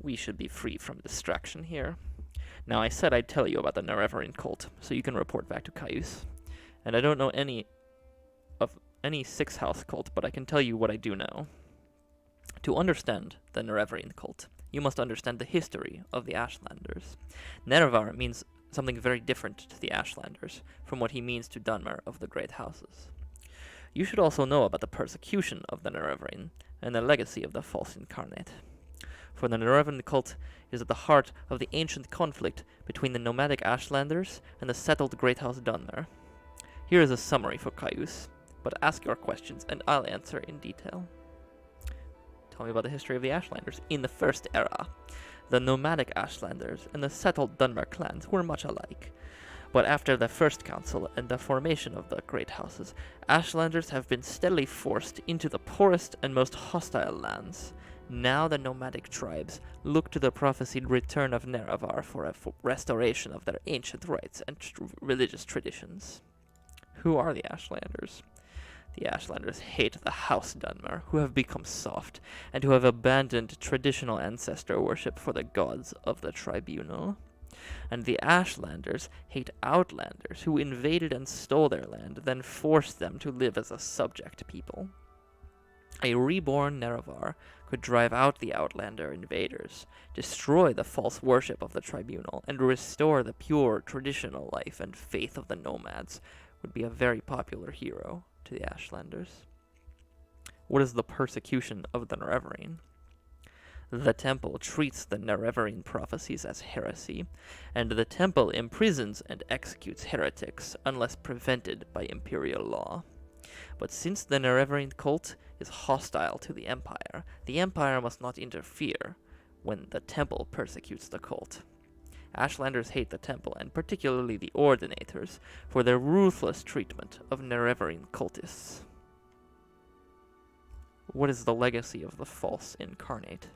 We should be free from distraction here. Now, I said I'd tell you about the Nerevarine cult, so you can report back to Caius. And I don't know any Sixth House cult, but I can tell you what I do know. To understand the Nerevarine cult, you must understand the history of the Ashlanders. Nerevar means something very different to the Ashlanders from what he means to Dunmer of the Great Houses. You should also know about the persecution of the Nerevarine and the legacy of the false incarnate. For the Nerevarine cult is at the heart of the ancient conflict between the nomadic Ashlanders and the settled Great House Dunmer. Here is a summary for Caius, but ask your questions and I'll answer in detail. Tell me about the history of the Ashlanders. In the First Era, the nomadic Ashlanders and the settled Dunmer clans were much alike. But after the First Council and the formation of the Great Houses, Ashlanders have been steadily forced into the poorest and most hostile lands. Now the nomadic tribes look to the prophesied return of Nerevar for a restoration of their ancient rights and religious traditions. Who are the Ashlanders? The Ashlanders hate the House Dunmer, who have become soft, and who have abandoned traditional ancestor worship for the gods of the tribunal. And the Ashlanders hate Outlanders, who invaded and stole their land, then forced them to live as a subject people. A reborn Nerevar could drive out the Outlander invaders, destroy the false worship of the tribunal, and restore the pure traditional life and faith of the nomads, would be a very popular hero to the Ashlanders. What is the persecution of the Nerevarine? The Temple treats the Nerevarine prophecies as heresy, and the Temple imprisons and executes heretics unless prevented by imperial law. But since the Nerevarine cult is hostile to the Empire must not interfere when the Temple persecutes the cult. Ashlanders hate the Temple, and particularly the Ordinators, for their ruthless treatment of Nerevarine cultists. What is the legacy of the false incarnate?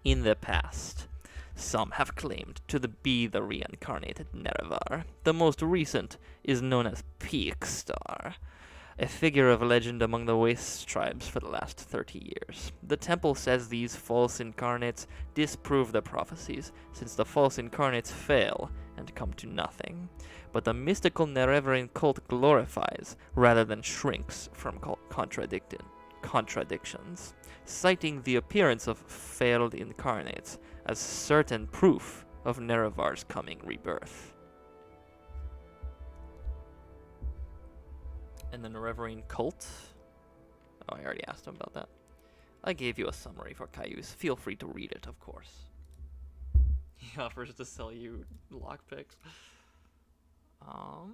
In the past, some have claimed to be the reincarnated Nerevar. The most recent is known as Peakstar, a figure of legend among the Waste tribes for the last 30 years. The Temple says these false incarnates disprove the prophecies, since the false incarnates fail and come to nothing. But the mystical Nerevarine cult glorifies rather than shrinks from contradictions, citing the appearance of failed incarnates as certain proof of Nerevar's coming rebirth. And the Nerevarine cult? Oh, I already asked him about that. I gave you a summary for Caius. Feel free to read it, of course. He offers to sell you lockpicks. I'll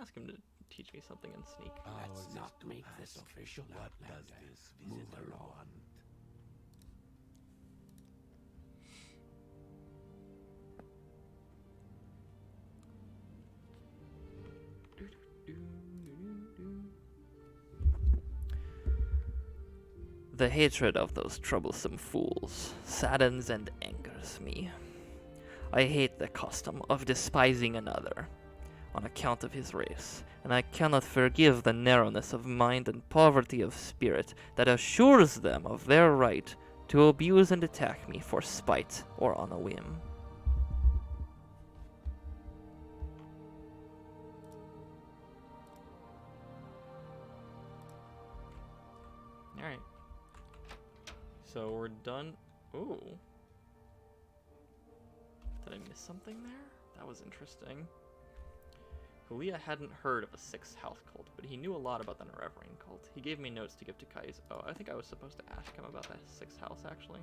ask him to teach me something in sneak. Let's not make this official. What does this move along? The hatred of those troublesome fools saddens and angers me. I hate the custom of despising another on account of his race, and I cannot forgive the narrowness of mind and poverty of spirit that assures them of their right to abuse and attack me for spite or on a whim. Alright. So we're done. Ooh. Did I miss something there? That was interesting. Huleeya hadn't heard of a Sixth House cult, but he knew a lot about the Nerevarine cult. He gave me notes to give to Caius. Oh, I think I was supposed to ask him about that Sixth House, actually.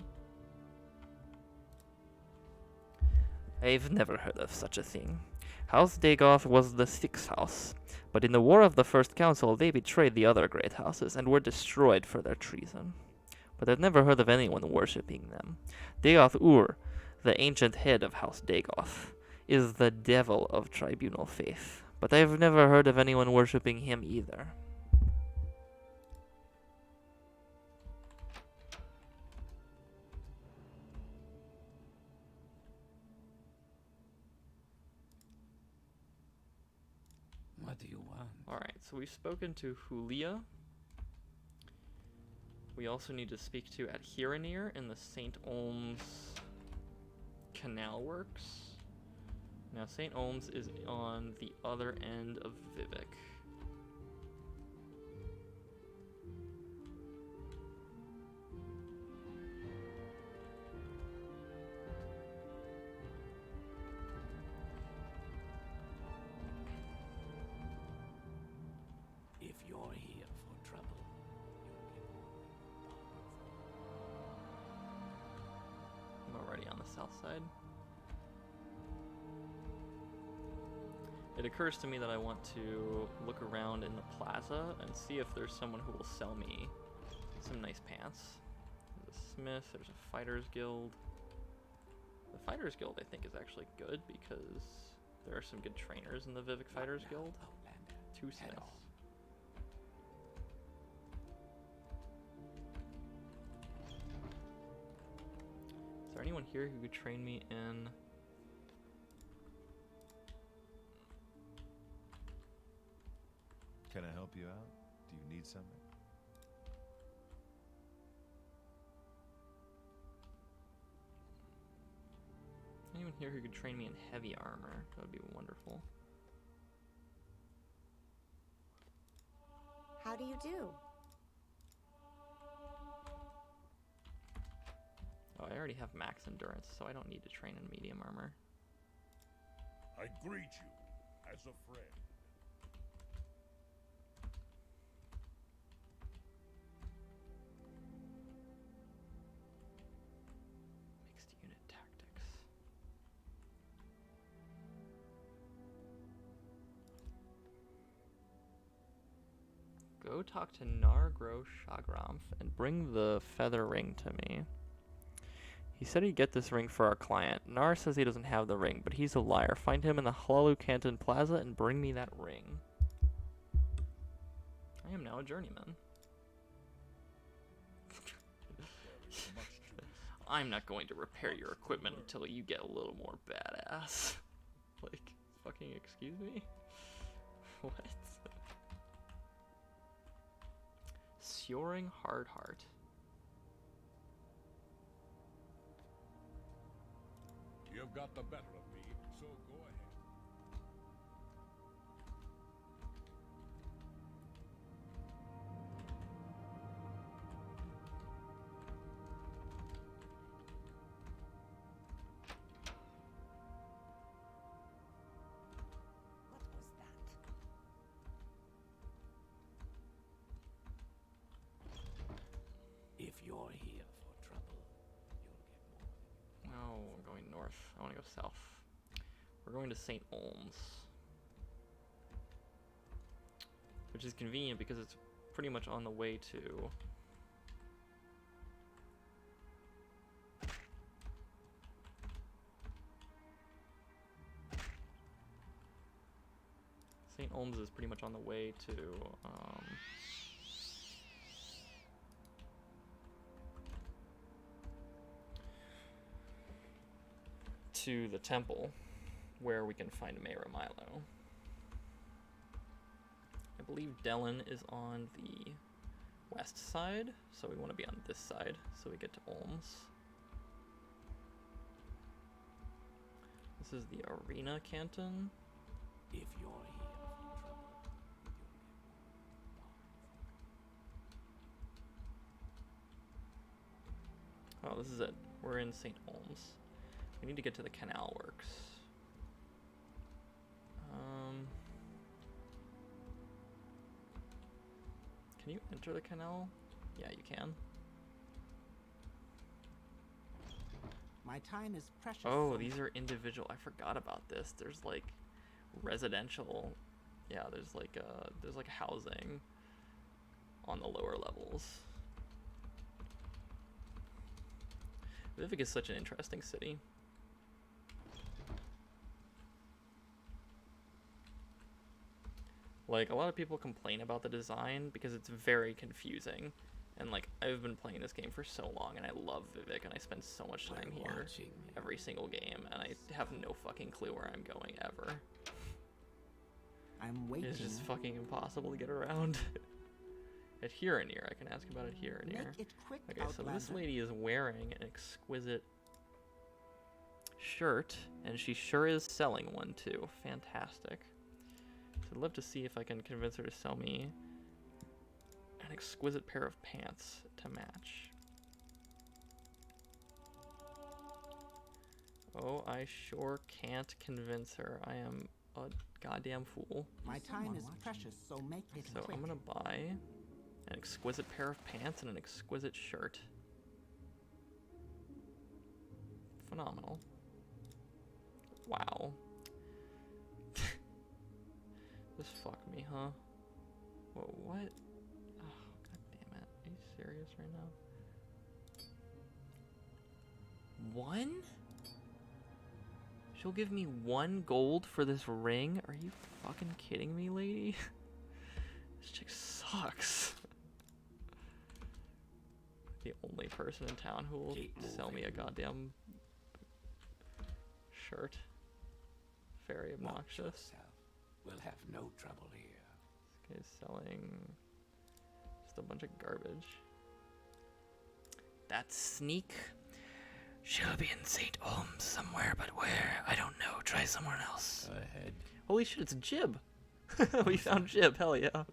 I've never heard of such a thing. House Dagoth was the Sixth House, but in the War of the First Council, they betrayed the other great houses and were destroyed for their treason. But I've never heard of anyone worshipping them. Dagoth-Ur, the ancient head of House Dagoth, is the devil of tribunal faith, but I've never heard of anyone worshipping him either. What do you want? Alright, so we've spoken to Huleeya. we also need to speak to at Huleeya in the St. Olms Canal Works. Now, St. Olms is on the other end of Vivec. If you're here for trouble, I'm already on the south side. It occurs to me that I want to look around in the plaza and see if there's someone who will sell me some nice pants. There's a smith, there's a fighters guild. The fighters guild I think is actually good because there are some good trainers in the Vivec Fighters Guild. Outlander. 2 Head smiths. on. Is there anyone here who could train me in... Can I help you out? Do you need something? Anyone here who could train me in heavy armor? That would be wonderful. How do you do? Oh, I already have max endurance, so I don't need to train in medium armor. I greet you as a friend. Mixed unit tactics. Go talk to Nargro Shagramf and bring the feather ring to me. He said he'd get this ring for our client. Nar says he doesn't have the ring, but he's a liar. Find him in the Huleeya Canton Plaza and bring me that ring. I am now a journeyman. I'm not going to repair your equipment until you get a little more badass. Like, fucking excuse me? What? Soaring Hard Heart. You've got the better of me, so go ahead. What was that? If you're here for trouble, you'll get more. No, I'm going north. I want to go south. We're going to St. Olms. Which is convenient because it's pretty much on the way to... St. Olms is pretty much on the way to the temple, where we can find Mera Milo. I believe Dellen is on the west side, so we want to be on this side, so we get to Olms. This is the Arena Canton. If you're here for trouble, you'll get more. Oh, this is it. We're in St. Olms. We need to get to the Canal Works. Can you enter the canal? Yeah, you can. My time is precious. Oh, these are individual. I forgot about this. There's like residential. Yeah, there's like housing on the lower levels. Vivec is such an interesting city. Like, a lot of people complain about the design because it's very confusing. And, like, I've been playing this game for so long, and I love Vivec, and I spend so much time We're here watching you. every single game, and I have no fucking clue where I'm going ever. I'm waiting. It's just fucking impossible to get around. At here and here. I can ask about it here and here. Make it quick, Okay, so this Outlander. lady is wearing an exquisite shirt, and she sure is selling one too. Fantastic. So I'd love to see if I can convince her to sell me an exquisite pair of pants to match. Oh, I sure can't convince her. I am a goddamn fool. My time is precious, so make it So quick. I'm gonna buy an exquisite pair of pants and an exquisite shirt. Phenomenal. Wow. Just fuck me, huh? Whoa, what? Oh, god damn it. Are you serious right now? One? She'll give me 1 gold for this ring? Are you fucking kidding me, lady? This chick sucks. The only person in town who will Keep sell me a moving. goddamn shirt. Very Watch obnoxious. yourself. We'll have no trouble here. This guy's selling just a bunch of garbage. That sneak. She'll be in St. Olms somewhere, but where? I don't know. Try somewhere else. Go ahead. Holy shit, it's Jib. We found Jib. Hell yeah.